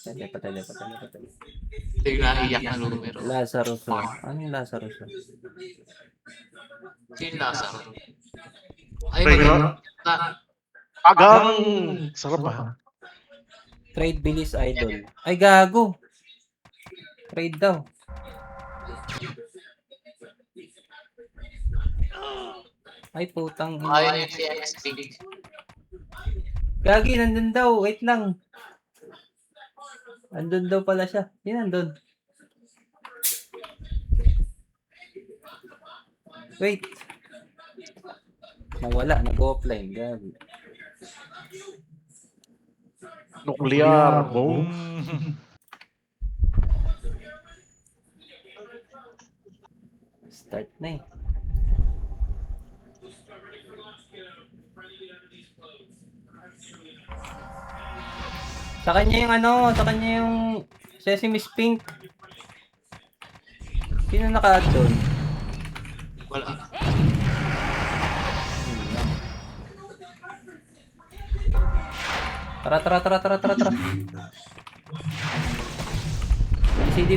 Patay. Bigla iyak na numero. Lazarus. Ano yung Lazarus? Sino Lazaro? Ay, Trade maganda. Agang! Sarap ah. Trade Billy's Idol. Ay, gago. Trade daw. Ay, putang. Ayaw si X-Pink. Gagi, nandun daw. Wait lang. Andun daw pala siya. Yan, andun. Wait. Nawala. Nag-offline. Gagi. Nuclear. Boom. Start na eh. Sa kanya yung sa kanya yung Sesame Pink. Sino naka-add doon? Wala. Tara. CD.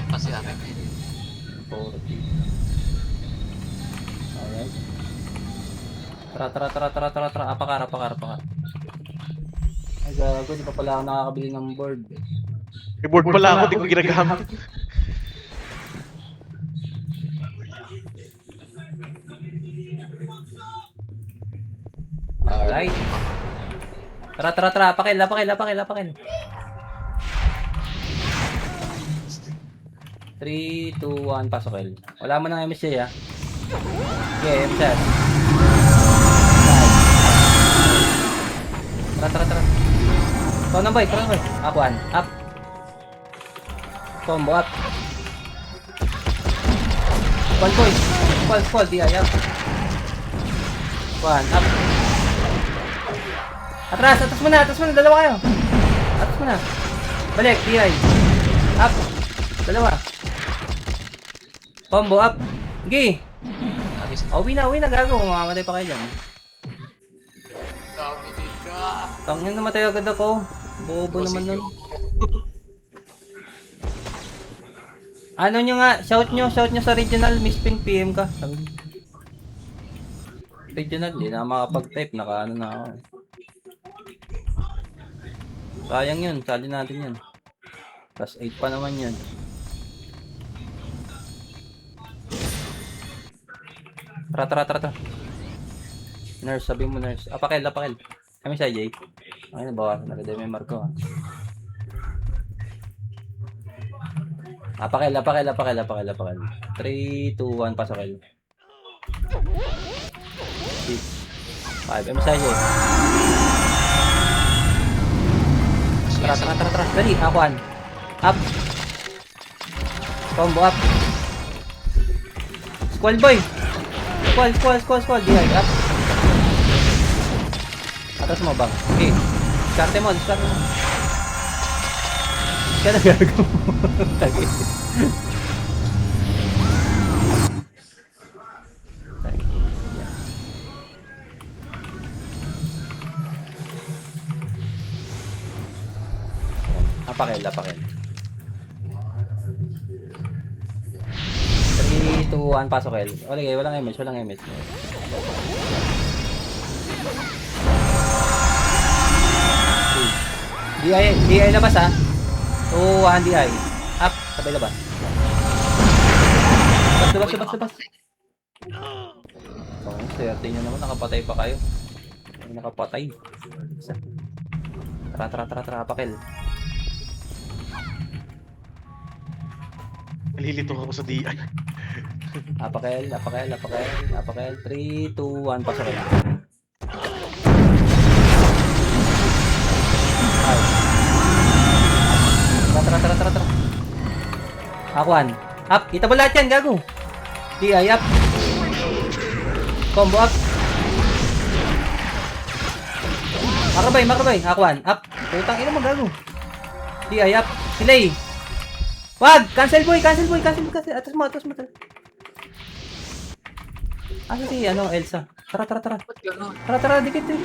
Kasi akin. Alright. Tara. Apakar. Ay, gago. Di pa pala ako nakakabili ng board. Keyboard pala ako, di ko ginagamit. Alright. Tara. Apakil. 3, 2, 1, pasok El. Wala mo ng MSJ ah. Okay, MSJ. Tara. Ikaw na boy. Akuan. Up. Combo up. Fall boy. Fall. Di ayaw. Akuan. Up. Atras mo na. Dalawa kayo. Atras mo na. Balik. Di ay. Up. Dalawa. Combo up. Sige. Uwi na. Gago. Mamamatay pa kayo dyan. Tangin namatay agad ako. Bobo naman nun. Ano nyo nga, shout nyo sa regional, Miss Pink, PM ka. Regional, di na makapag-type, naka na ako. Sayang yun, sali natin yun. Plus 8 pa naman yun. Tara. Nurse, sabi mo nurse. Apakil. Kami sa Jay. Ay, nabawasan na rin yung marko. Apakil. 3, 2, 1, pasokil. 6, 5. Kami sa Jay. Tara. Dali, akuan. Up. Combo up. Squall boy. Squall. Di up. Atas mo bang? Okay. Diskarte mo. Kaya nagagawa mo. Tagay. Apakil. 3, 2, 1, pasok El. Okay, walang image. DI labas ha. 2, 1, DI. Up, sabay labas. Labas. Oh, swerte nyo naman, nakapatay pa kayo. Nakapatay. Tara, apakil. Nalilito ako sa DI. Apakil. 3, 2, 1, pasok El. Tara. Akuan. Up. Kita ba lahat yan, gago? DI up. Combo up. Makrabay. Akuan. Up. Putang ina mo, gago. DI up. Delay. Wag! Cancel boy! Cancel boy! Cancel! Cancel! Atas mo! Atas mo! Ano si ano, Elsa? Tara! Tara! Tara! Ba't gano'n? Tara! Tara! Dikit eh!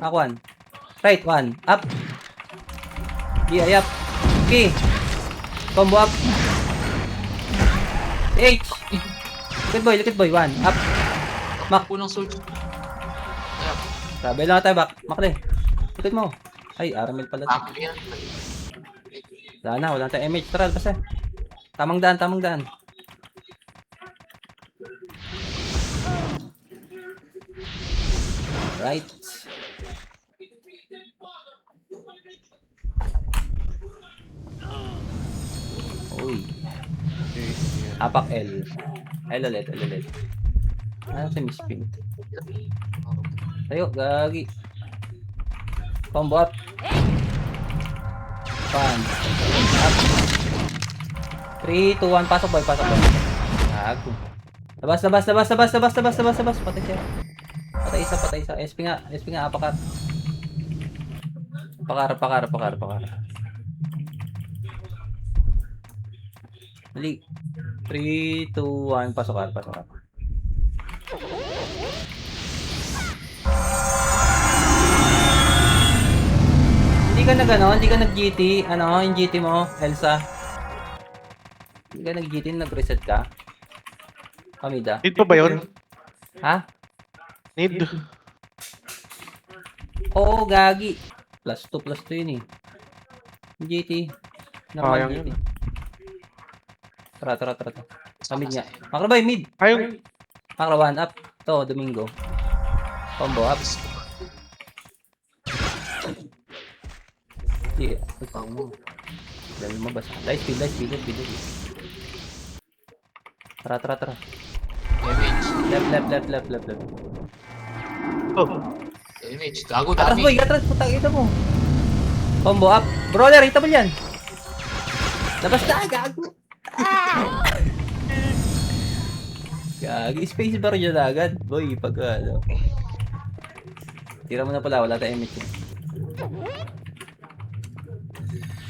Ako, 1. Right, 1. Up! Yeah, up! Okay! Combo up! H! Likit boy! 1. Up! Mak! Punong sword. Ayan. Sabi lang tayo, back. Makli. Likit mo. Ay, Aramil pala. Ako yan. Wala na, wala tayong image. Tara, basta. Tamang daan, tamang daan. Right. Uy. Apak L. L ulit, L ulit. Ano si Miss Pink? Tayo, gagi. Combo up. Pan. Up. 3, 2, 1. Pasok boy, pasok boy. Gago. Labas. Patay siya. Patay isa. SP nga, apakar. Pakar. Dali. 3, 2, 1. Pasok. Hindi ka nag-GT. Ano, yung GT mo, Elsa? Hindi ka nag-GT, nag-reset ka? Kamida. Need pa ba yun? Ha? Need. Oo, gagi. +2 yun eh. Yung GT. Normal Sayang GT. yun. Tara. Sa mid nga. Makro ba yung mid? Ayun. Makro 1 up. To, Domingo. Combo up. Di, ikaw mo. Dahil lumabas. Light speed. Tara. Damage. Left. Oh. Damage. Gago Atras dami. boy, atras. Putang ito mo. Combo up. Brawler, hitable yan. Labas na, gago. Gagi, space bar dyan agad. Boy, pag ano. Tira mo na pala, wala tayong image eh.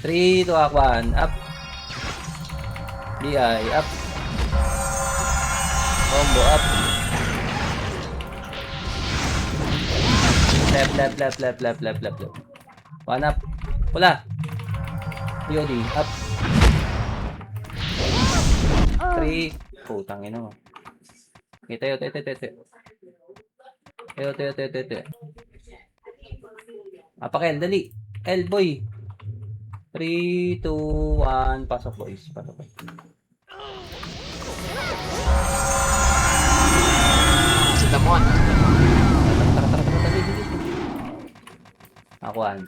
3, 2, 1, up. DI, up. Combo up. Left. 1 up. Wala. DOD, up. 3. Putang ina mo. Okay, tayo. Tayo. Apakel, dali. L, boy. 3, 2, 1. Pasok, boys. Sa damuhan. Tara. Dali. Akuan.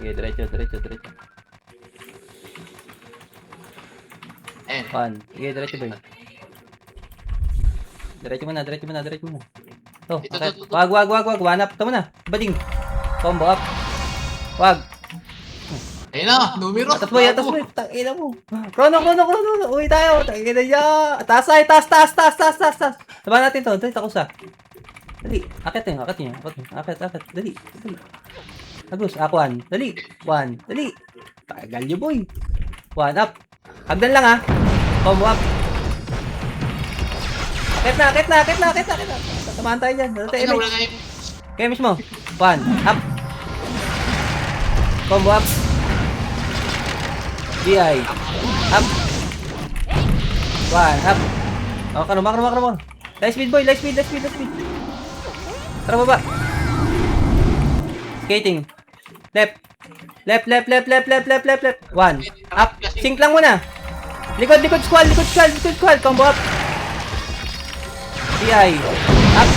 Okay, diretso. Ayan. 1. Okay, diretso, boy. Diretso mo na. Oh, Ito, okay. ito. Wag. 1 up. Tama na. Bading. Combo up. Wag. Ayun na. Numero. Atas boy. Tangina mo. Chrono. Uwi tayo. Tangina niya. Taas. Laban natin to. Dali, takusa. Dali. Akit niya. Akit. Dali. Agus. Akuan. Dali. 1. Dali. Tagal niyo, boy. 1 up. Hagdan lang, ha. Combo up. Akit na. Tatamaan tayo dyan. Wala tayo Ayun na, image. wala na yung... Kaya mismo. 1. Up. Combo up. DI. Up. 1. Up. Oh, makro. Light speed, boy. Light speed. Tara baba. Skating. Left. 1. Up. Sync lang muna. Likod squall. Combo up. DI. Up.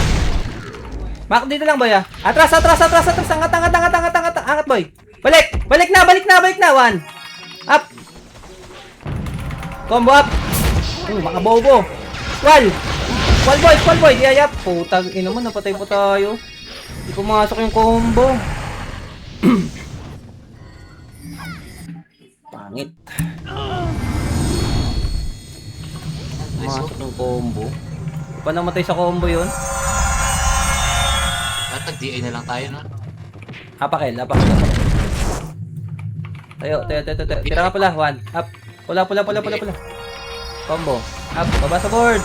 Mak dito lang, boy, ah. Atras. Angat, boy. Balik na. 1. Up. Combo up. Makabobo. Squall, boy. DI up. Putang ina mo, napatay pa tayo. Hindi pumasok yung combo. Pangit. Pumasok yung combo. Pa namatay sa combo yun. Dapat DA na lang tayo, no? Apakel. Tayo. Tira nga pala. 1. Up. Pula. Combo. Up. Baba sa board.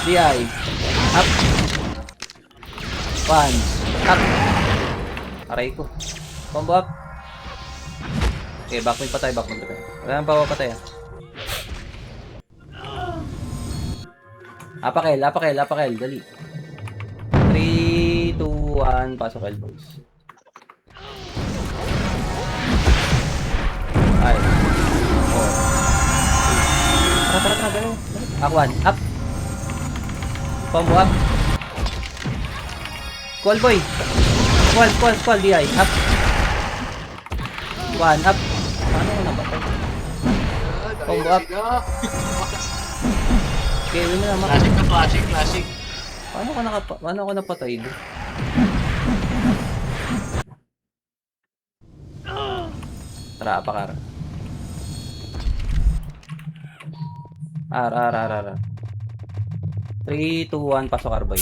DI. Up. 1. Up. Aray ko. Combo up. Okay, backwind patay. Wala nang papapatay ah. Apakel. Dali. 3, 2, 1. Pasok elbows. Ay. Oh. Tara. Dali. Akwan. Up. Combo up. Squall boy. Squall. DI. Up. 1. Up. Paano ko nabatay? Combo up. Okay, win na naman. Classic. Paano ko napatay doon? Tara, apakar. R. 3, 2, 1, pasok Arboy.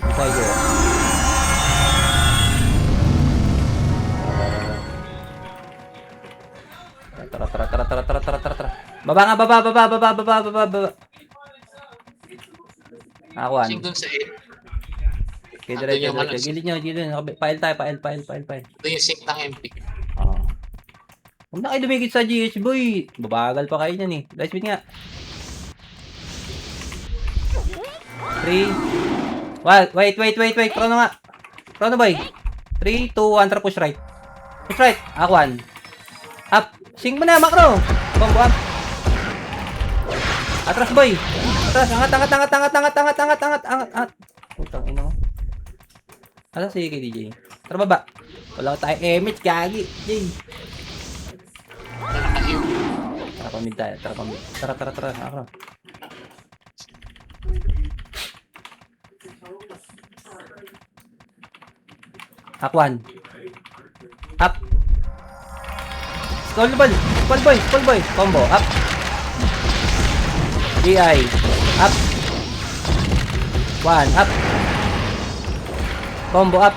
Patay ko. Tara. Baba nga, baba. Akuan. Sing dun sa 8. Okay, Andun yung ano, diretso. Gilid nyo. Pile tayo. Ito yung sync ng MP. Oo. Huwag na kayo dumigit sa GH boy. Babagal pa kayo niyan eh. Let's wait nga. 3. Wait. Chrono nga. Chrono boy. 3, 2, 1. Tara push right. Akuan. Up. Sing mo na, macro. Combo up. Atras boy. Atras. Angat. Putang ina mo. Asa si KDJ? Tara baba. Wala tayo image, gagi. Jay. Nakakayo. Tara pamid tayo. Tara. Ako. Akwan. Up. Skull boy. Combo. Up. DI. Up. 1. Up. Combo up.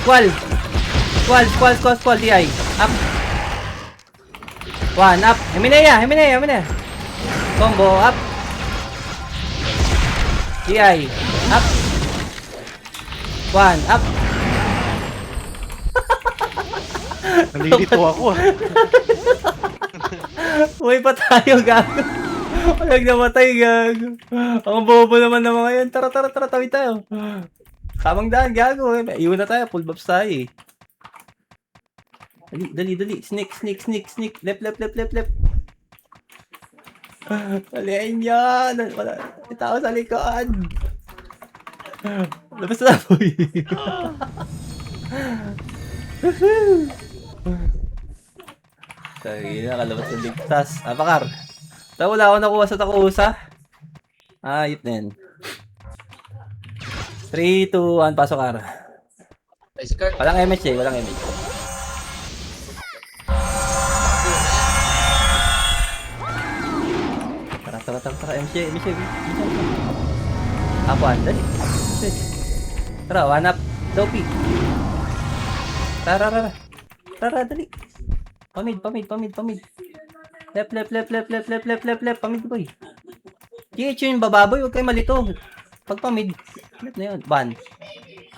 Squall. DI. Up. 1. Up. Himinaya. Combo up. DI. Up. 1. Up. Nalilito ako ah. Uy pa tayo, gago. Walang namatay, gago. Ang bobo naman ng mga yan. Tara, tawid tayo. Kamang daan, gago. Iwan na tayo, full buffs tayo eh. Dali. Sneak. Left. Dalihan yan. Wala. May tao sa likod. Labas na, boy. Sige na, kalabas ng ligtas. Apakar. Ito, wala ako nakuha sa takusa. Ayot na yan. 3, 2, 1, pasok Ar. Nice card. Walang MH. Tara, MJ. Apuan, dali. Tara, one up. Dopey. Tara, dali. Pamid. Left. Pamid, boy. GH yung bababoy, huwag kayo malito. Pag pamid, left na yun. One.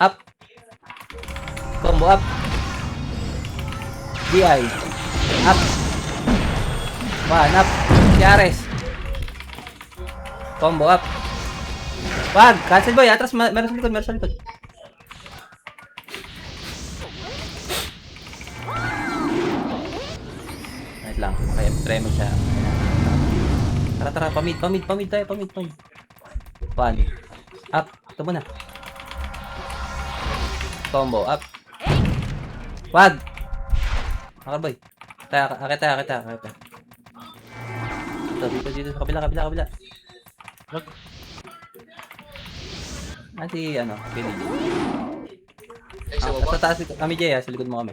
Up. Combo up. DI. Up. One up. Yares. Combo up. Wag! Cancel boy, atras, meron sa likod. Wait lang, kaya try mo siya. Tara, pamid tayo. One. Up, ito muna. Combo up. Wag! Akar boy. Akit tayo. Dito sa kabila. Wag. Pili. Ay, sa baba. Sa taas kami, Jay, sa likod mo kami.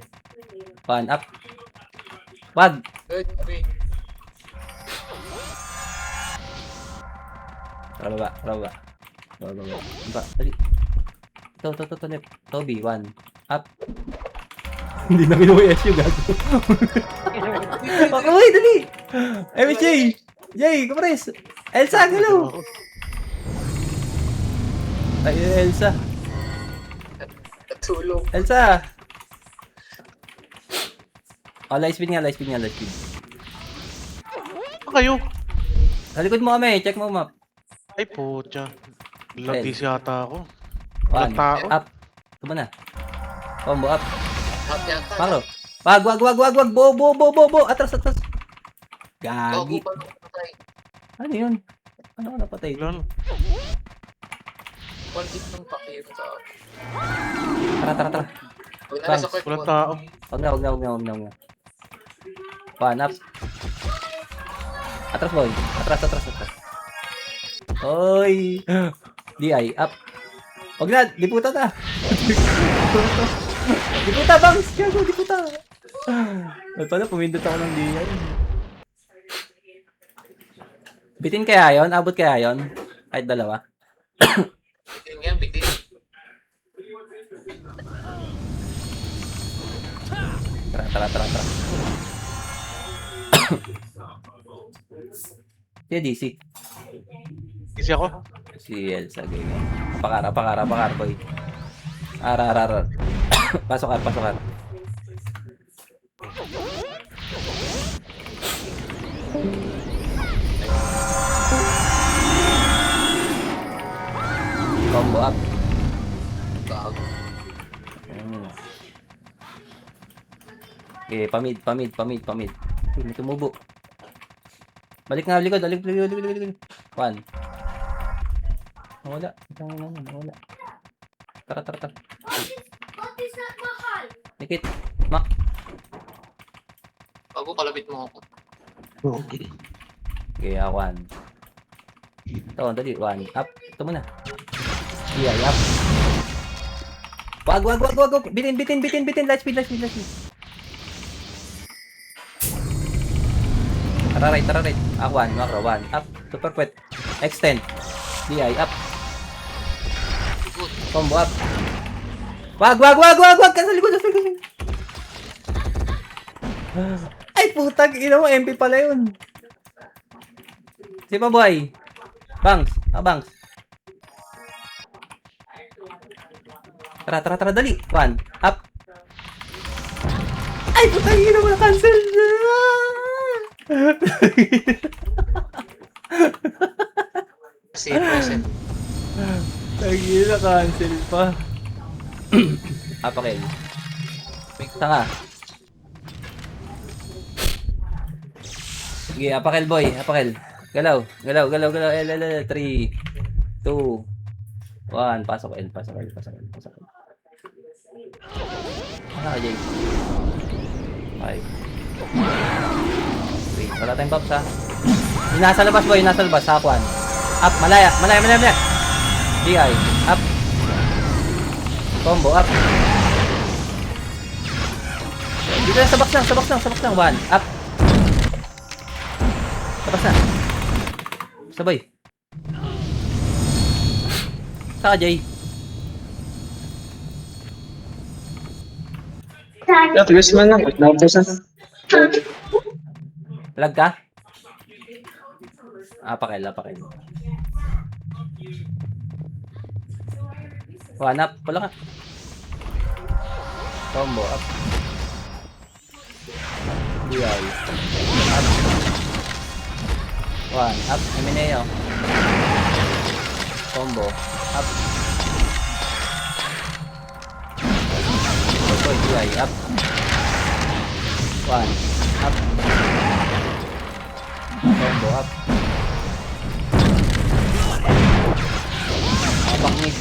One, up. Wag! Good, okay. Tara baba. Baba. Dali. Ito, left. Toby, one. Up. Hindi na minuwi SU, gago. Uy, dali! MJ! Jay, kapres! Elsa, hello! Ay, Elsa. Natulog. Elsa! Oh, light speed nga, light speed nga, light speed. Ano kayo? Sa likod mo kami, check mo map. Ay, putya. Lagis yata ako. One, Walang tao. up. Tuma na. Combo, up. Hot yata. Pangro. Wag. Bo. Atras. Bago Gagi. pa nung patay. Ano yun? Ano ka napatay? Wala. One hit nung pakiro sa akin. Tara. Huwag na nasa court Walang mo. tao. Wag na. One, up. Atras, boy. Atras. Oy. DI, up. Wag na, diputa na. Diputa, bangs. Gago, diputa. Ba't pala, pumindot ako ng DI. Bitin kaya yon? Abot kaya yon? Kahit dalawa? Yun nga, big deal. Tara. Si DC. Kasi ako. Si Elsa, ganyan. Pakara, boy. Arar. Pasok. Combo up. Bago. Okay, pamid. Uy, may tumubo. Balik nga, likod. One. Nawala. Tara. Dikit. Mak. Bago kalabit mo ako. Okay, one. Ito, dali. One. Up. Ito muna. Yeah, up. Wag. Bitin. Light speed. Tara right. One. Macro. One. Up. Super quick. Extend. DI. Up. Good. Combo up. Wag. Sa likod. Ay, putang ina mo. MP pala yun. Si Paboy. Bangs. Bangs. Tara, dali. One. Up. Ay, putang ina mo. Na-cancel. Kasi present. Lagi na-cancel pa. Apakel. Tanga. Sige, apakel boy. Galaw. 3, 2, 1. Pasok L. Ah, Jay. 5. 3. Wala tayong pops ha. Yung nasa labas boy, Sakwan. Up, malaya. DI. Up. Combo, up. Dito na, sa box lang. 1. Up. Tapos na. Sabay. Saka, Jay. Lag ka? Apakel. One up. Wala ka. Combo up. DI. Up. One up. Emineo. Combo. Up. DI. Up. One. Up. Combo up. Abang mid.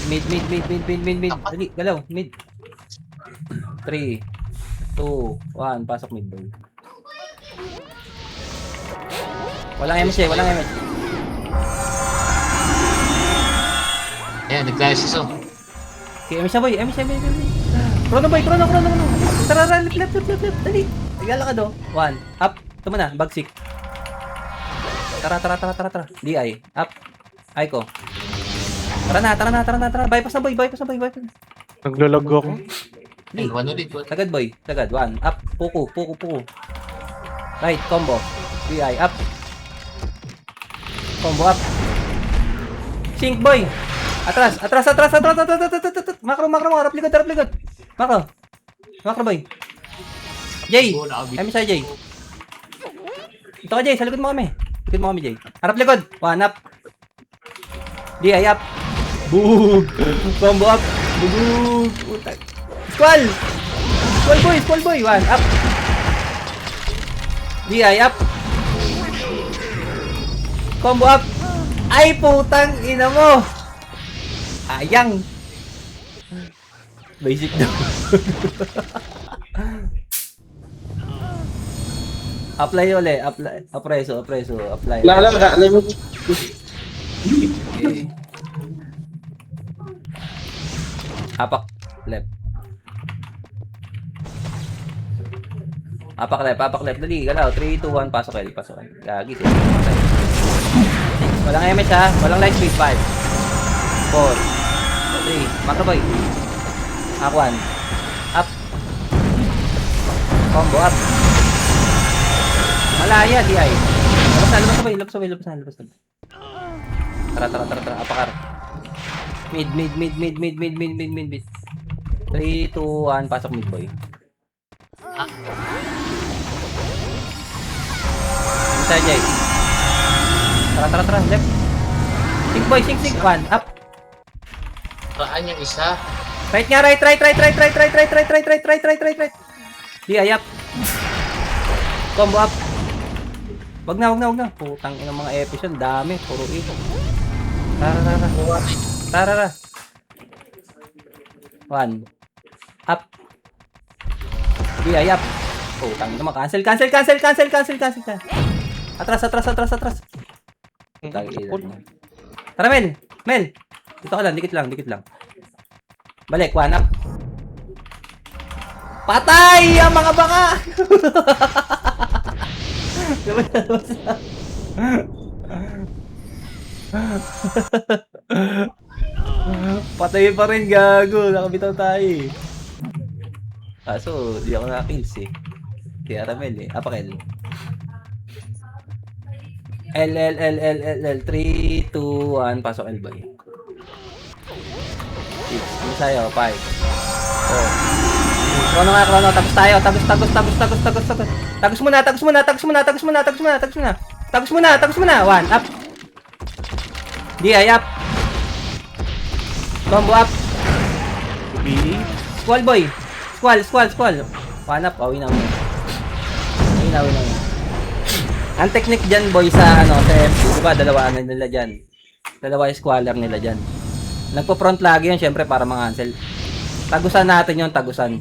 Dali, galaw, mid. 3, 2, 1, pasok mid boy. Walang MS. Ayan, nag-crisis oh. Okay, MS boy. Chrono boy. Tara, left. Dali. Igala ka do. 1, up. Tama na, bagsik. Tara. DI, up. Aiko. Tara na. Bypass na boy. Naglalag ako. Dali. One ulit. One. Sagad boy. Sagad. 1. Up. Puku. Right. Combo. DI. Up. Combo up. Sync boy. Atras. Makro. Harap likod. Makro boy. Jay. Oh, nakabit. Kami sa'yo, Jay. Ito ka, Jay. Sa likod mo kami. Jay. Harap likod. 1 up. DI up. Boom. Combo up. Boom. Putak. Squall boy. 1 up. DI up. Combo up. Ay, putang ina mo. Ayang. Basic daw. Apply ulit. Apreso. Apply. Alam mo. Okay. Apak left. Apak left. Dali, galaw. 3, 2, 1. Pasok. Gagi siya. Walang MS ha. Walang light speed. 5, 4, 3. Makaboy. Akwan. Up. Combo up. Malaya, DI. Labas na. Tara. Apakar. Mid. 3, 2, 1. Pasok mid boy. Inside Jay. Tara. Left. Sink boy. 1. Up. Saan yung isa? Right nga. Right. DI up. Combo up. Wag na. Putang ina mga episode. Dami. Puro ito. Tara. 1. Up. DI up. Putang ina. Cancel. Atras. Tara, Mel. Dito ka lang. Dikit lang. Balik. 1 up. Patay ang mga baka! Patay pa rin, gago. Nakabitaw tayo eh. Kaso, di ako nakakills eh. Si Aramel eh. Apakel. L. 3, 2, 1. Pasok L boy. 6. Ano sa'yo? 5. 4. Krono. Tapos tayo. Tagos muna. 1 up. DI up. Combo up. Squall boy. Squall. 1 up. Awin na. Ang technique dyan boy sa MP, diba? Dalawa nila dyan. Dalawa yung squaller nila dyan. Nagpo-front lagi yun, syempre para mga-cancel. Tagusan natin yung tagusan.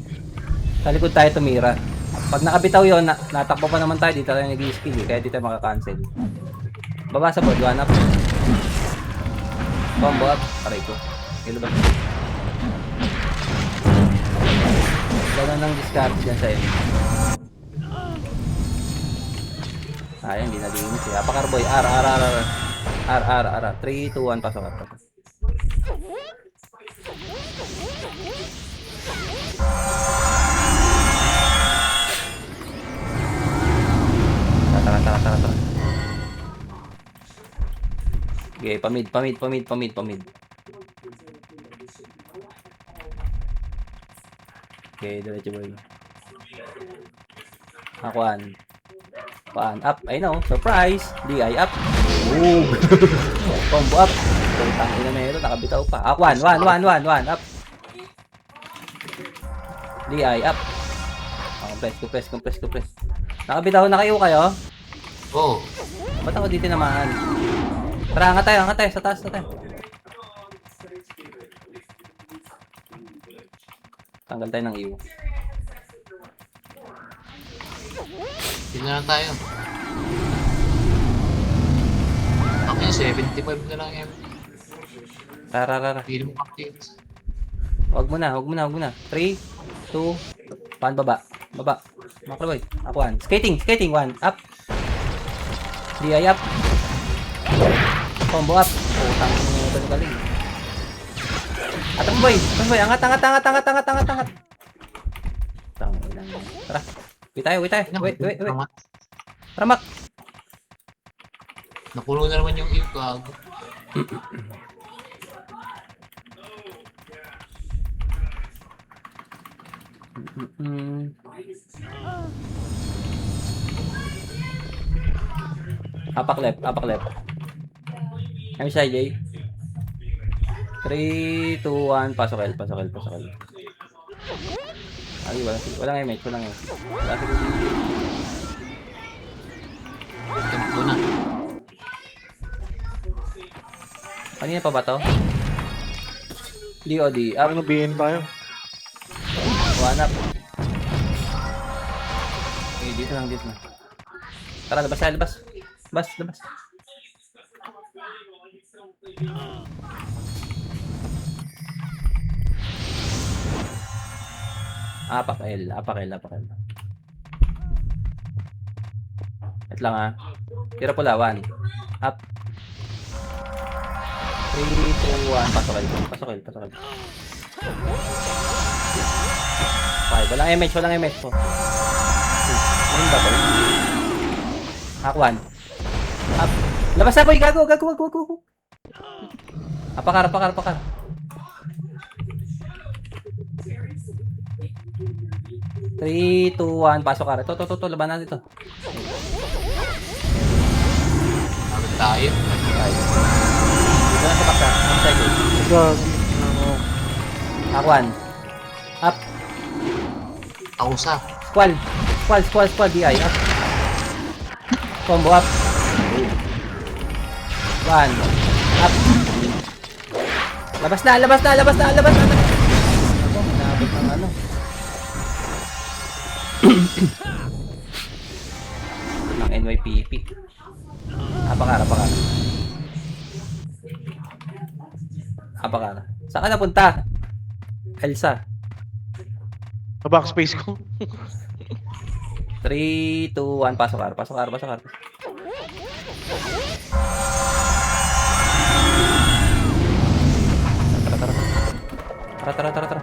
Sa likod tayo tumira. Pag nakabitaw yun, natakbo pa naman tayo. Dito tayo nag-i-skill eh. Kaya dito tayo makakancel. Baba sa board. 1 up. Combo up. Aray ko. Kilo ba? Gano'n ng discard dyan sa'yo. Ayun, hindi nalinis eh. Apakar boy. R. 3, 2, 1. Pasok. Tara. Okay, pamid. Okay, diretso boy. Akuan. Up. I know. Surprise. DI up. Boom. Combo up. Tangin na ito. Nakabitaw pa. Akuan. 1 up. DI up. Compress. Nakabitaw na kayo? Oh. Ba't ako dito naman? Tara, angat tayo. Sa taas na tayo. Tanggal tayo ng iyo. Yun na lang tayo. Okay, 75 na lang MP. Tara. Pili mo cocktails. Huwag mo na. 3, 2, 1, baba. Makalaboy. Akuan. Skating. 1. Up. DI up. Combo up. Tangin mo ito galing. Atang boy. Angat. Tangina. Tara. Wait tayo. Wait. Naman. Tara, Mac. Napuno na naman yung iyo, gago. Apak left. I'm shy, Jay. 3, 2, 1, pasok L. Ay, walang image. Wala Tempo na. Kanina pa ba to? DOD. Ano BN tayo? One up. Okay, dito lang. Tara, labas. Labas. Apak L. Wait lang ah. Tira pula, 1. Up. 3, 2, 1. Pasok L. Okay, walang image po. Ano ba ito? Hack 1. Up. Labas na boy, gago. Apakar. 3, 2, 1, pasok ka. Ito, labanan dito. Agad tayo. Okay. Dito na sa baksa. Second. Gagi. Hack 1. Up. Tausa. Squall, DI. Up. Combo up. 1. Up. Labas na. Nabot ng ano. ng NYPP. Apakara. Saan ka napunta? Elsa. Sa backspace ko. 3, 2, 1, pasok ka. Tara.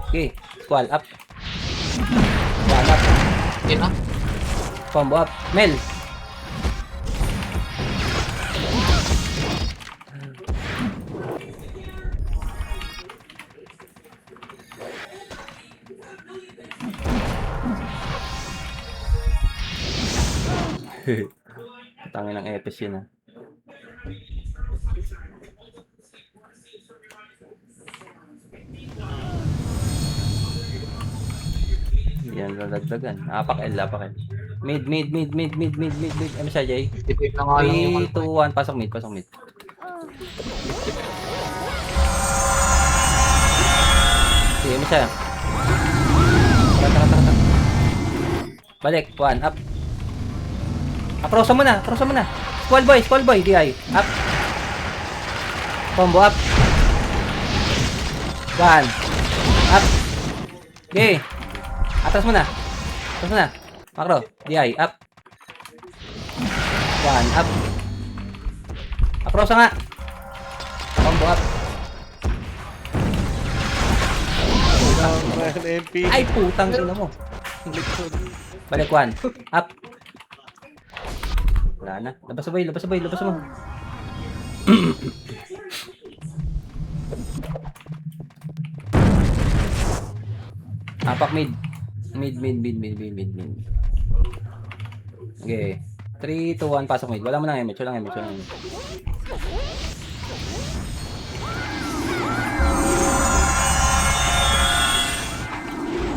Okay, squall up. One up. Yun na. Combo up. Mel. Tangin ng epis yun ah. Yan, lalagdagan. Apak L. Mid. Ano siya, Jay? 55 na nga lang yung 3, 2, 1, pasok mid. Sige, ano siya? Tara. Balik, 1, up. Prosa mo na. Squall boy, DI. Up. Combo up. 1. Up. Okay. Atras mo na. Macro, DI, up. 1, up. Aprosa nga. Combo up. MP. Ay, putang ina mo. Balik 1. Up. Wala na. Labas mo. Apak mid. Mid. Okay. 3, 2, 1, pasok mid. Wala mo nang image.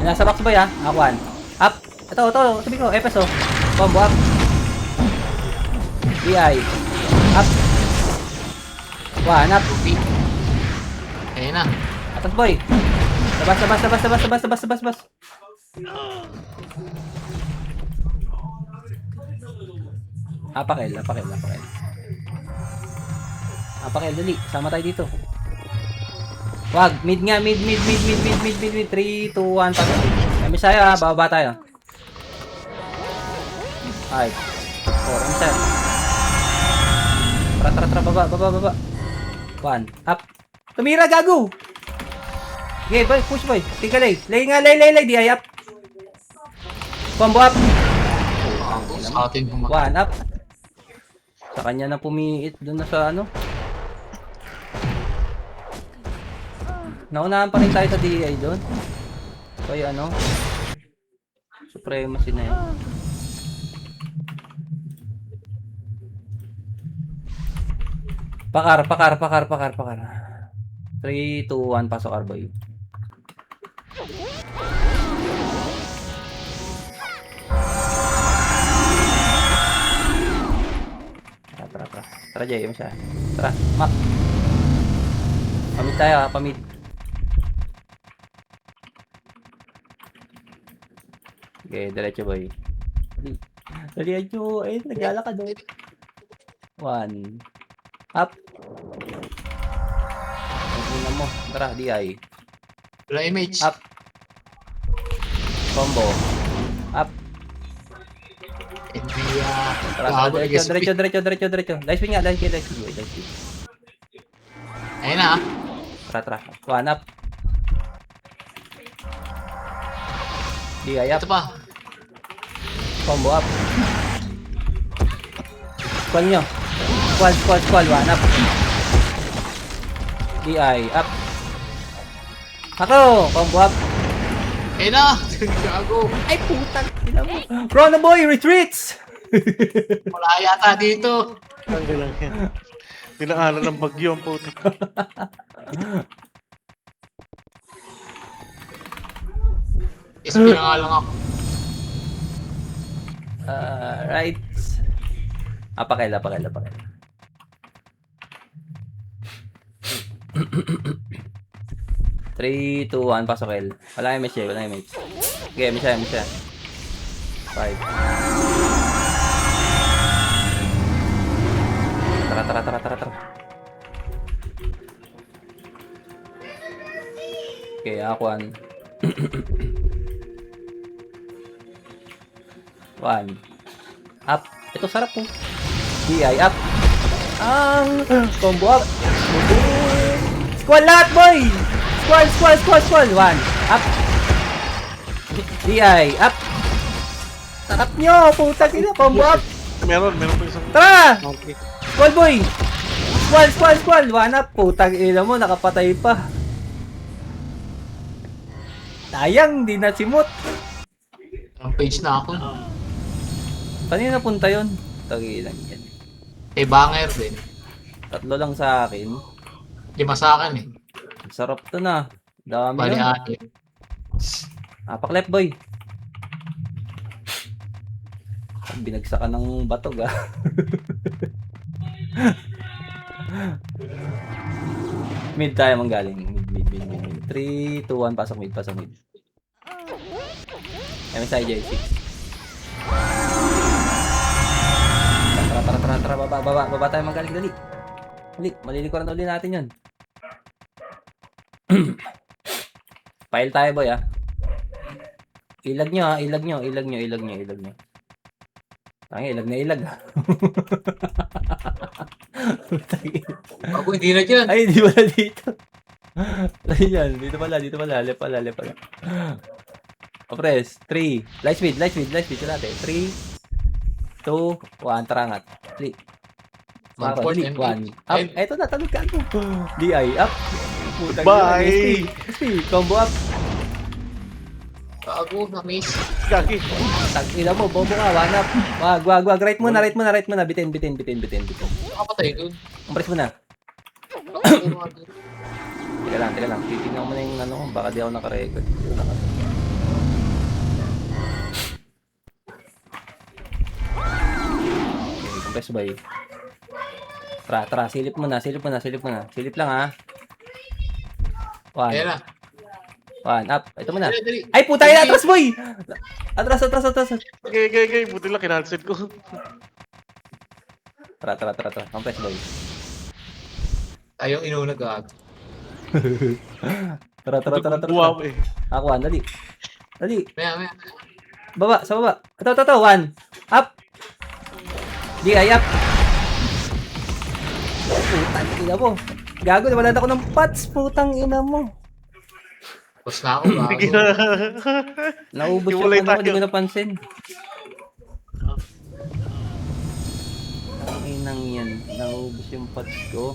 Nasa box boy ah. Akuan. Up. Ito. Sabi ko, FS oh. Combo up. DI. Up. 1 up. Ayun na. Atas boy. Labas. Apakel, dali. Sama tayo dito. Wag, mid nga, mid. 3, 2, 1, pasok. Kami sa'yo ha, bababa tayo. 5, 4, kami sa'yo. Tara, baba. 1, up. Tumira, gago! Okay, boy, push boy. Tika lay. Lay nga, lay. Di ay up. Combo up. Ako, sa atin pumatay. One up. Sa kanya na pumiit doon na sa ano. Naunahan pa rin tayo sa DI doon. Kaya ano. Supremacy na yun. Pakar. 3, 2, 1, pasok Arboy. Tara. Tara, Jay, mo siya. Tara, map. Pamid tayo, ha, pamid. Okay, diretso boy. Dali, Adyo. Ay, naglalakad doon. 1. Up. Tingnan mo. Tara, DI. Wala image. Up. Combo. Up. Nvidia. Tara, Gago, diretso. Dice wing nga, dice wing. Ayun na. Tara. 1 up. DI up. Ito pa. Combo up. Squall nyo. Squall. 1 up. DI up. Ako! Combo up. Ayun na. Gago. Ay, putang ina mo. Chrono Boy, retreats! Wala yata dito. Tanggal lang yan. Dinaanan ng bagyo ang putik. SP na nga lang ako. Right. Pakila. 3, 2, 1, pasok L. Wala yung match. Okay, may siya. 5. Tara. Okay, Aquan. 1. Up. Ito sarap po. DI up. Combo up. Squall lahat, boy! Squall. 1. Up. DI up. Sarap nyo, putang ina, combo up. Meron pa isang Tara! monkey. Squall, boy! Squall. 1 up, putang ina mo, nakapatay pa. Sayang, di na simot. Ang page na ako. Kanina punta yun. Tagilan yan. Banger din. 3 lang sa akin. 5 sa akin eh. Sarap to na. Dami Bali yun. ate. Paklep, boy. Binagsak ka ng batog, ah. Mid tayo manggaling. Mid. 3, 2, 1, pasok mid. MSI J6. Tara, baba tayo manggaling, dali. Malilikuran na ulit natin yun. File tayo, boy, ah. Ilag nyo. Tangi, ilag ah. Ako hindi na dyan. Ay, hindi pala dito. Ayan, dito pala. Lepa. Press, 3. Light speed. Ito natin. 3, 2, 1. Tarangat. 3. Mag-port and 1. Up. Eto na, talog ka. DI, up. Putang Bye! ina, SP. Combo up. Gago, na-miss. Gagi. Tag-ina mo, bombo ka. 1 up. Wag. Right muna. Bitin. Nakapatay dun. Umpres mo na. Nakapatay mo nga dun. Teka lang. Titignan ko muna yung ano, baka di ako naka-record. Okay, compress by. Tara, silip mo na. Silip lang, ha. 1. Ayun na. 1 up. Ito mo na. Dali. Ay, puta ina, atras, boy! Atras. Okay. Buti lang kinalsit ko. Tara. Compress boy. Ayong inuna gago. Tara. Wow eh. Ako, dali. Maya. Baba, sa baba. Ito. 1. Up. DI up. Putang ina mo. Gago, nawalan ako ng pots. Putang ina mo. Tapos na ako, Sige gago. na. Naubos yung Hiwalay ano ko, di tayo. ko napansin. Ang inang yan. Naubos yung pots ko.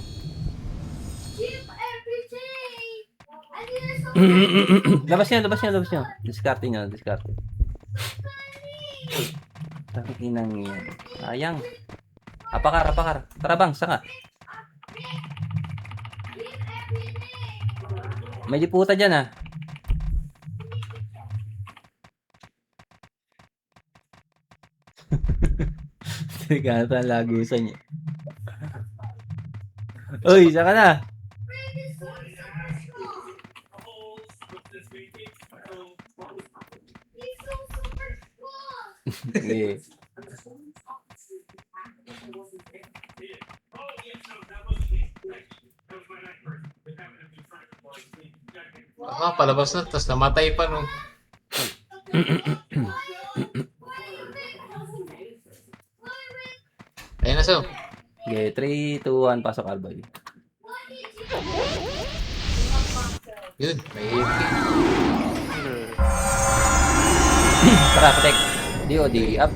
Labas nyo. Discarte nyo. Ang inang yan. Sayang. Apakar. Tara bang, saka. May liputa dyan ah. Teka, saan lagusan niya? Uy, saka na. Sige. Palabas na, tapos namatay pa no. Ayun na, so. Okay, 3, 2, 1, pasok Alboy. Yun, may AP. Tara, protect. DOD, up.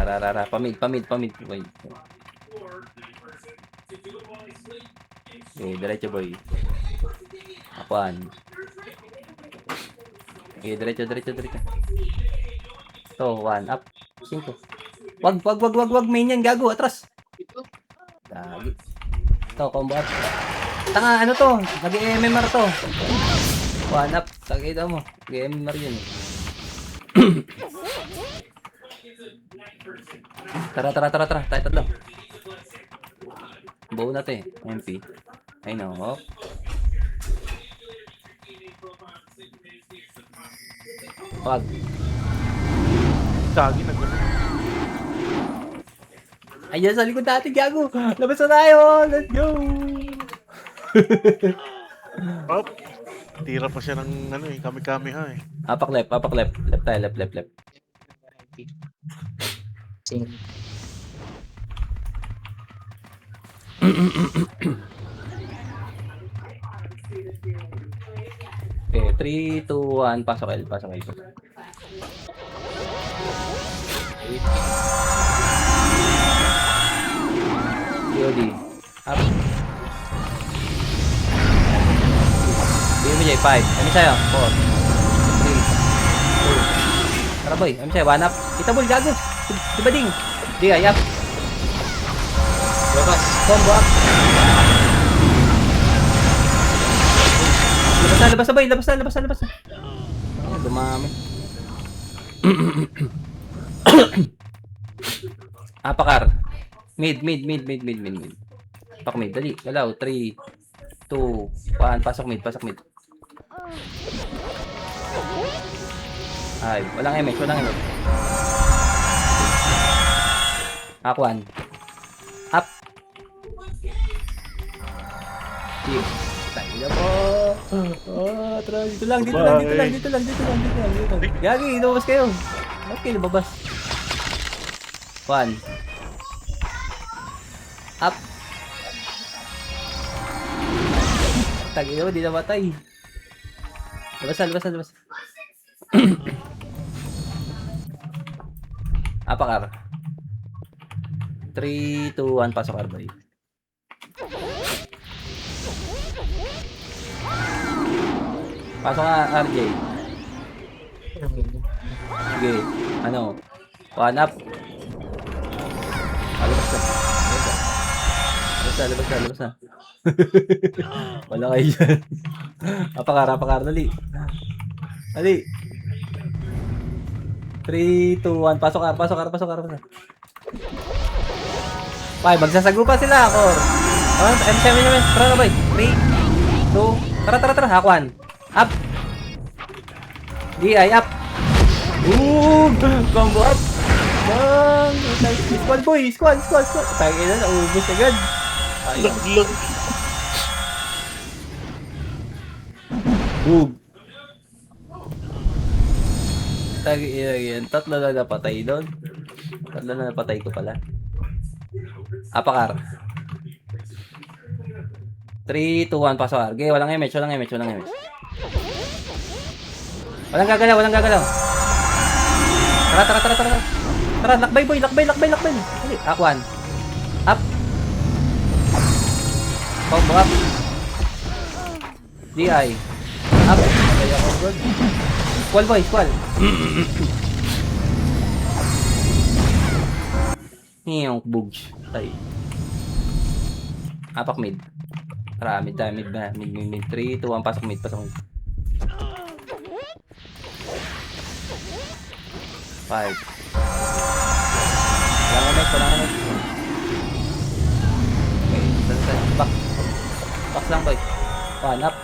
Rara, pamid. Wait. Okay, diretso boy. Apuan. Okay, diretso. To, 1, up. 5. Wag, main yan, gago, atras. Dagi. To, combo up. Tanga, ano to? Nag-MMR to. 1 up. Tagay daw mo. Nag-MMR yun eh. Tara. Tayo tatlo. Buo na to eh. MP. I know. Wag. Gagi na gano'n. Ayan sa likod natin, gago. Labas na tayo. Let's go. Up. Tira pa siya ng ano eh, kami-kami ha eh. Apak left. Left tayo, left. Sing. Okay, 3, 2, 1, pasok L. COD. Up. BMJ 5. Ano sa'yo? 4, 3, 2. Tara boy, ano sa'yo? 1 up. Itabol, gago. Diba ding? Di, ay up. Labas. Combo up. Labas na boy, labas na. Oh, dumami. Apakar. Mid. Pak mid, dali. Galaw, 3, 2, 1, pasok mid. Ay, walang MH. Akuan. Up. Tayo na po. Oh, tara, dito lang. Gagi, lumabas kayo. Bakit kayo lumabas? 1. Up. Tagiyo, di namatay. Labas. Apakar. 3, 2, 1, pasok Arboy. Pasok nga RJ. Sige, ano? 1 up. Labas na. Wala kayo dyan. Apakar, dali. 3, 2, 1, pasok ar. 5, magsasagupa sila, Kor. M7 naman, tara boy. 3, 2, tara, hakuan. Up. DI, up. Combo up. Bang! Squad boy, squad. Tangin na, naubos agad. Laglag. Boom. Tangin, tatlo na napatay doon. Tatlo na napatay ko pala. Apakar. 3, 2, 1, pasok. Okay, walang image, walang image, walang image. Walang gagalaw, walang gagalaw. Tara, tara, tara, tara. Tara, lakbay boy, lakbay, lakbay, lakbay. Dali, Aquan. Up. Combo up. DI. Up. Okay, ako good. Squall boy, squall. Yung bugs. Tay. Apak mid. Tara, mid tayo, mid ba? Mid, mid, mid. 3, 2, 1, pasok mid, pasok mid. 5. Walang ulit, walang ulit. Okay, saan, back. Box lang boy. 1 up.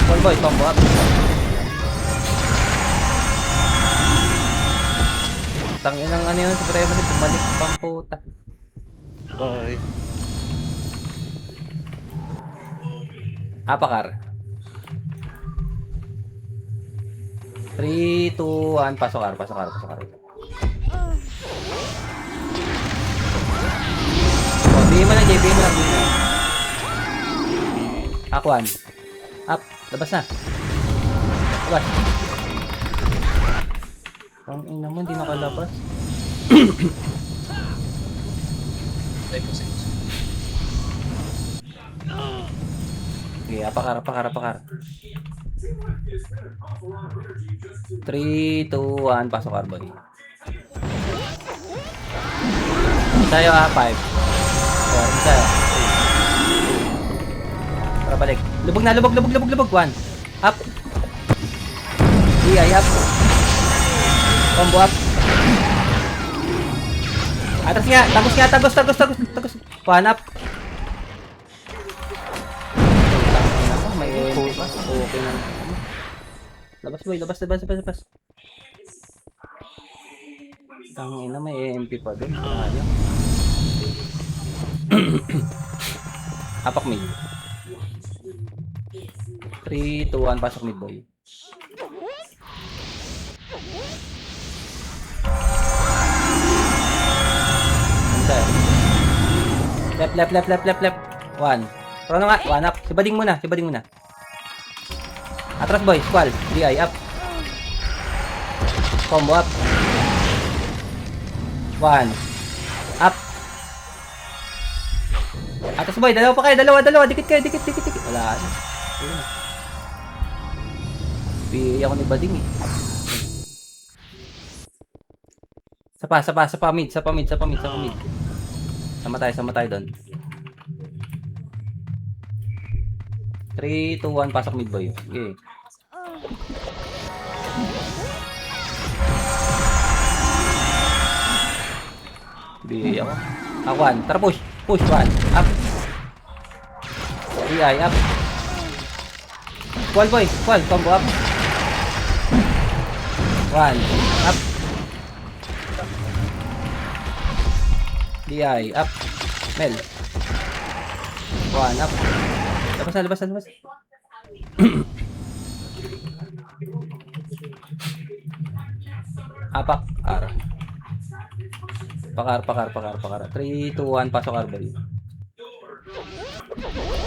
Full boy, combo up. Tangin ng ano yun, supremo nito, bumalik pang puta. Bye. Apakar. 3, 2, 1, pasok ar, pasok ar, pasok ar. Oh, bigyan mo lang, Jay, bigyan mo lang, bigyan mo lang. Aquan. Up, labas na. Labas. Ang ina mo, hindi nakalabas. Tayo po sa inyo. Okay, apakar, apakar, apakar. 3, 2, 1, pasok arboy. Tayo 5. 4, tayo. Para balik. Lubog na, lubog, lubog, lubog, lubog. 1. Up. DI up. Combo up. Atras nga, tagos nga, tagos, tagos, tagos, tagos. 1 up. May okay na. Labas boy, labas, labas, labas, labas. Tangina, may AMP pa doon. Sayang. Apak mid. 3, 2, 1, pasok mid boy. Left, left, left, left, left, left. 1. Pero nga, 1 up. Sibading muna, sibading muna. Atras boy, squall. DI up. Combo up. 1. Up. Atras boy, dalawa pa kayo, dalawa, dalawa. Dikit kayo, dikit, dikit, dikit. Wala na. Pili ako ni Bading eh. Sapa mid, sapa mid, sapa mid, sapa mid. Sama tayo doon. 3, 2, 1, pasok mid boy. Okay. Bili ako. Aquan, tara push. Push 1. Up. DI up. Squall boy, squall, combo up. 1. Up. DI up. Mel. 1 up. Labas na, labas na, labas. Apak, ar. Pakar, pakar, pakar, pakar. 3, 2, 1, pasok arbal.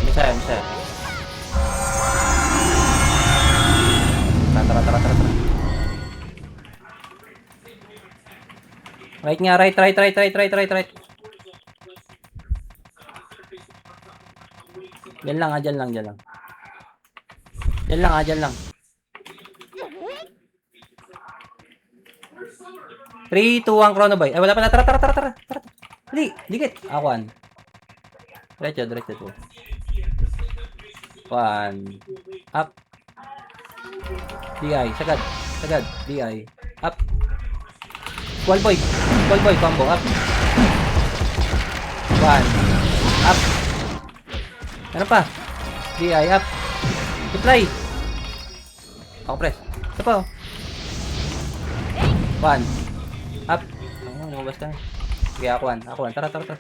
Misaya, misaya. Tara, tara, tara, tara. Right nga, right, right, right, right, right, right, right. Diyan lang, diyan lang, diyan lang. Diyan lang, diyan lang. 3, 2, 1, chrono boy. Ay, wala pa na. Tara, tara, tara, tara. Tara. Dali, dikit. Aquan. Diretso, diretso to. 1. Up. DI, sagad. Sagad. DI. Up. Squall boy. Squall boy, combo. Up. 1. Up. Ano pa? DI up. Reply. Ako press. Ito pa oh. 1. Up. Ano, lumabas ka na. Sige, akuan. Akuan. Tara, tara, tara.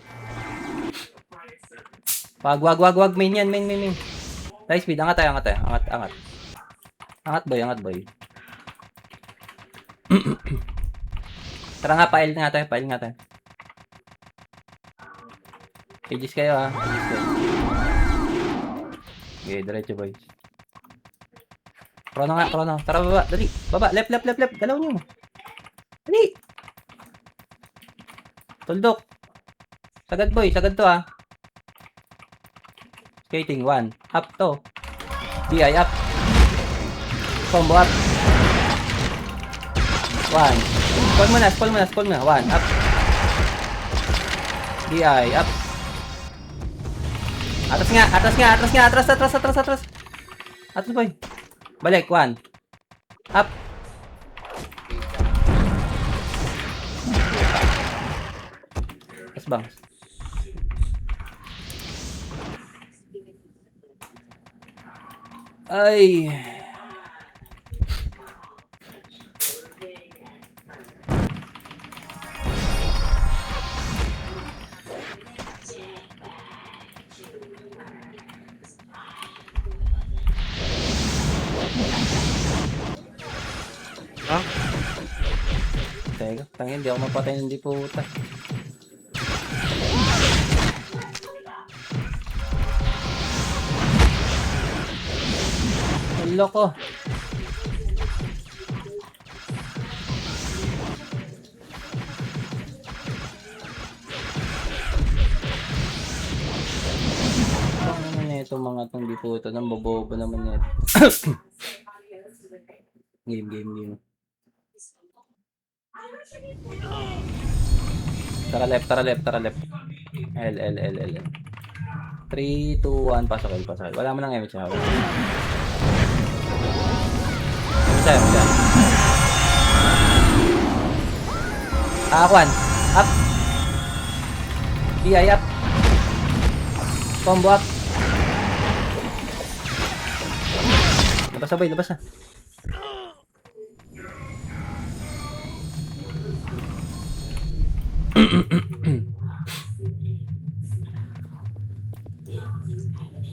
Wag. Main yan, main. High speed. Angat tayo, angat tayo. Angat. Angat boy. Tara nga, pail nga tayo. Aegis kayo ha. Aegis kayo. Okay, diretso boys. Chrono nga, chrono. Tara baba, dali. Baba, left, left, left, left. Galaw nyo. Dali. Tuldok. Sagad boy, sagad to ha. Skating, 1. Up to. DI up. Combo up. 1. Scroll mo na, scroll mo na, scroll mo na. 1, up. DI up. Atras nga, atras nga, atras nga, atras, atras, atras, atras. Atras boy. Balik, 1. Up. Atras bang. Ay. Ha? Teka, tangin, di ako mapatay ng di puta. Loko. Ano na itong mga itong di puta, nang bobobo naman nito. Game. Tara left, tara left, tara left. L. 3, 2, 1, pasok L, pasok L. Wala mo nang image na. Bisa. Kwan. Up. DI up. Combo up. Labas na boy, labas na.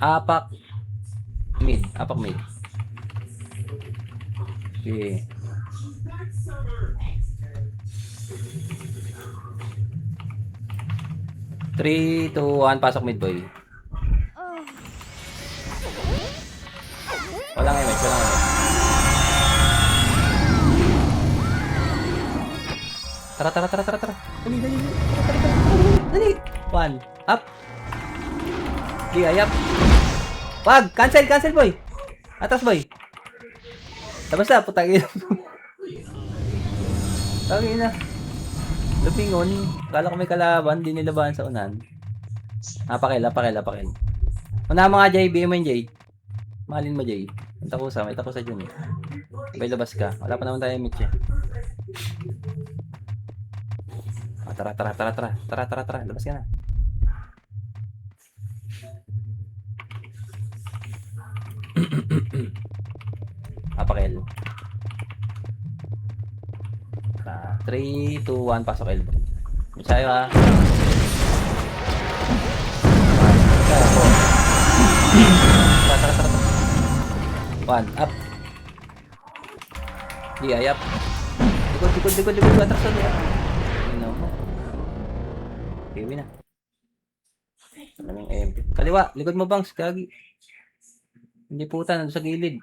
Apak mid. Okay. Three, 2, 1, pasok mid boy. Walang image. Tara. Dali. 1, up. DI up. Wag! Cancel boy! Atas boy! Labas na, putangin. Tangin na. Lupingon. Kala ko may kalaban, di nilabahan sa unan. Pakil. Una mga Jay, BM mo yun Jay. Mahalin mo Jay. May takusa dyan eh. Sabay labas ka. Wala pa naman tayo image eh. Tara. Labas ka na. Pakil. 3, 2, 1, pasok L. Misayo ha. Tara. 1, up. DI up. Likod. Atras na. Ano mo? Kiwi na. Maraming MP. Kaliwa. Likod mo bangs. Kagi. Hindi puta. Nandun sa gilid.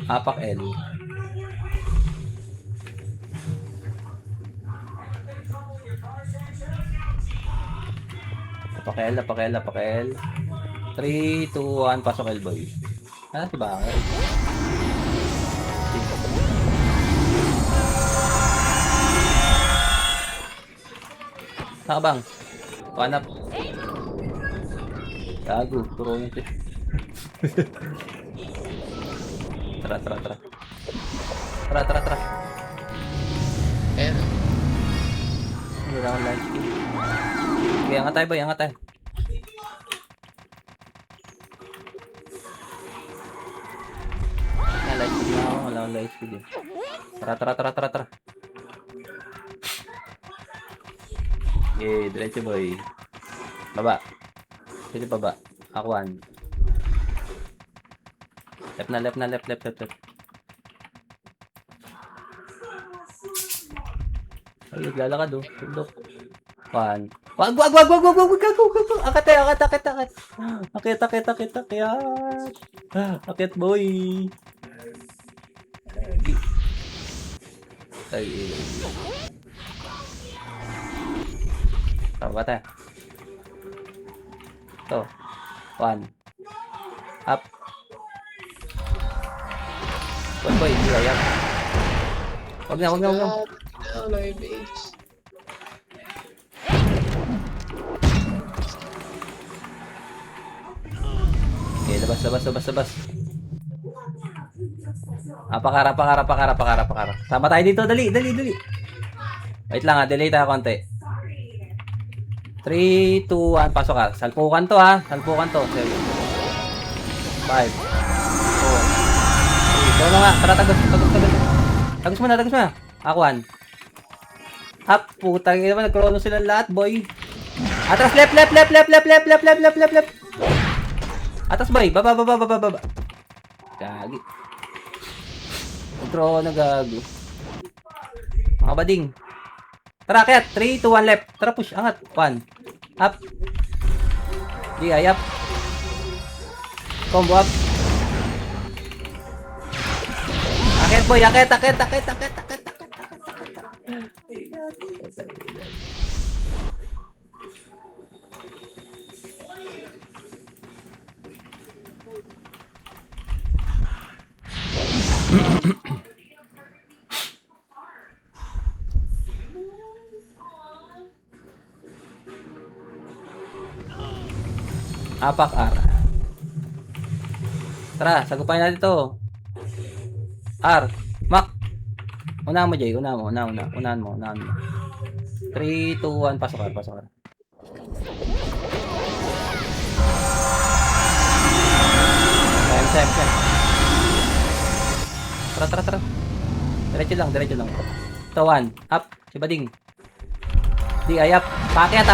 Apak L. Apak L. 3, 2, 1, pasok L boy. Si Bakal. Nakabang. Panap. Gago, turo yun siya. Tara. Eh, Wala akong live skin. Okay, angat tayo boy, angat tayo. Live skin na ako, wala akong live skin eh. Tara. Okay, diretso boy. Baba. Sige baba. Akwan. Left. Ay, naglalakad oh. Tundok. 1. Wag. Akit eh, akit. Akit. Akit, boy. Ay. Tama tayo. Ito. 1. Up. Boy, hindi ayan. Wag na. Live age. Okay, labas. Pakara. Sama tayo dito, dali. Wait lang delay tayo konti. 3, 2, 1, pasok ka. Salpukan to. 7, 5, 4, 3. Ikaw na nga, tara, tagos. Tagos mo na. Ako, 1. Up, putang ina naman, nag-chrono sila lahat, boy. Atras, left. Atas, boy. Baba. Gagi. Nag-chrono, gago. Mga bading. Tara, kaya. 3, 2, 1, left. Tara, push. Angat. 1. Up. Di, up. Combo up. Akit, boy. Akit. Apak R. Tara, sagupain natin to. R. Mak. Unahan mo, Jay. Unahan mo. 3, 2, 1. Pasok R. Time. Tara. Diretso lang. Ito, 1. Up. Si Bading. DI up. Pakyat.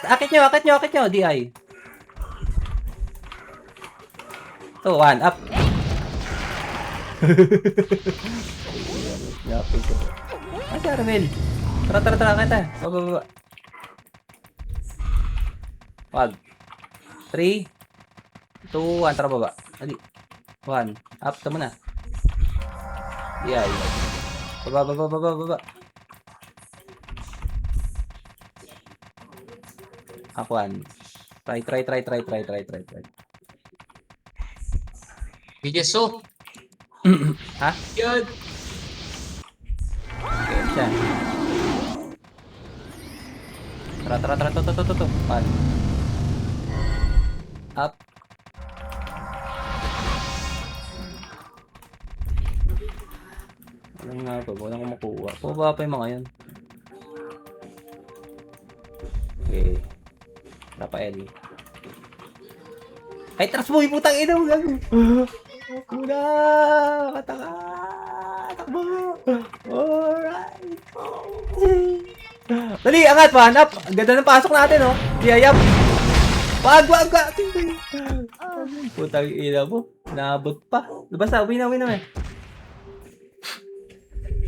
Akit nyo. DI. Ito, 1. Up. Yapin ko. Ay, Caramel. Tara, kita. Baba. Wag. 3, 2, 1. Tara, baba. Dali. 1. Up. Tama na. DI. Baba. Ako, 1. Try. Pigeso. Ha? Yun. Okay, siya. Tara. To. 1. Up. Walang nga ba? Walang ko makuha. Pababa pa yung mga yun. Okay. Rafael. Ay, trust mo! Putang ina mo! Gago! Kuna! Kataka! Takbo! Alright! Dali! Angat! 1 up! Ang ganda ng pasok natin, oh! Diyayap! Wag! Putang ina mo! Naabot pa! Basta, uwi na eh!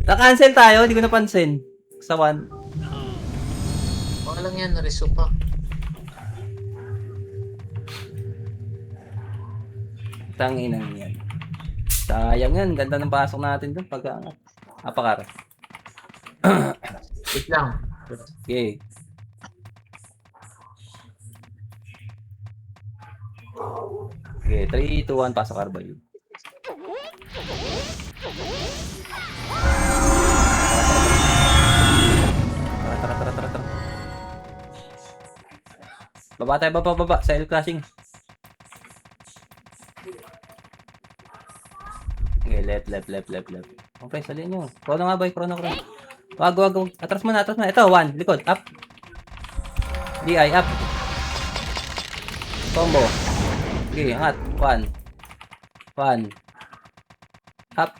Na-cancel tayo, hindi ko napansin. Sa 1. Baka lang yan, nariso pa. Tanginang yan. Sayang yan, ganda ng pasok natin doon. Pagka, apakara. Wait lang. Okay. Okay, 3, 2, 1, pasok Arboy. Tara. Baba tayo, baba. Sail crashing. Okay, left. Okay, salin nyo. Chrono nga, boy. Chrono. Wag. Atras mo na. Ito, 1. Likod. Up. DI, up. Combo. Okay, angat. 1. Up.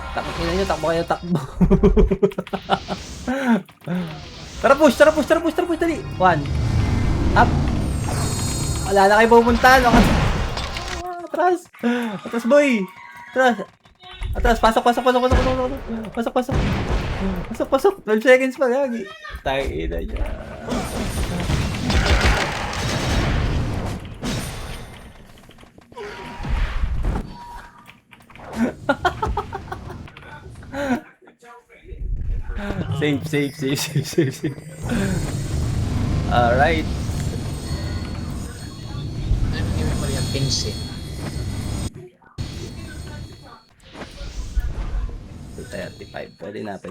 Takbo kayo. Tara push, dali. 1. Up. Wala na kayo pupuntahan. Atras, boy. Atras, pasok. Pasok. 12 seconds pa, gagi. Tangina niya. Save. Alright. Ano yung Maria Pinsin? 35. Pwede na.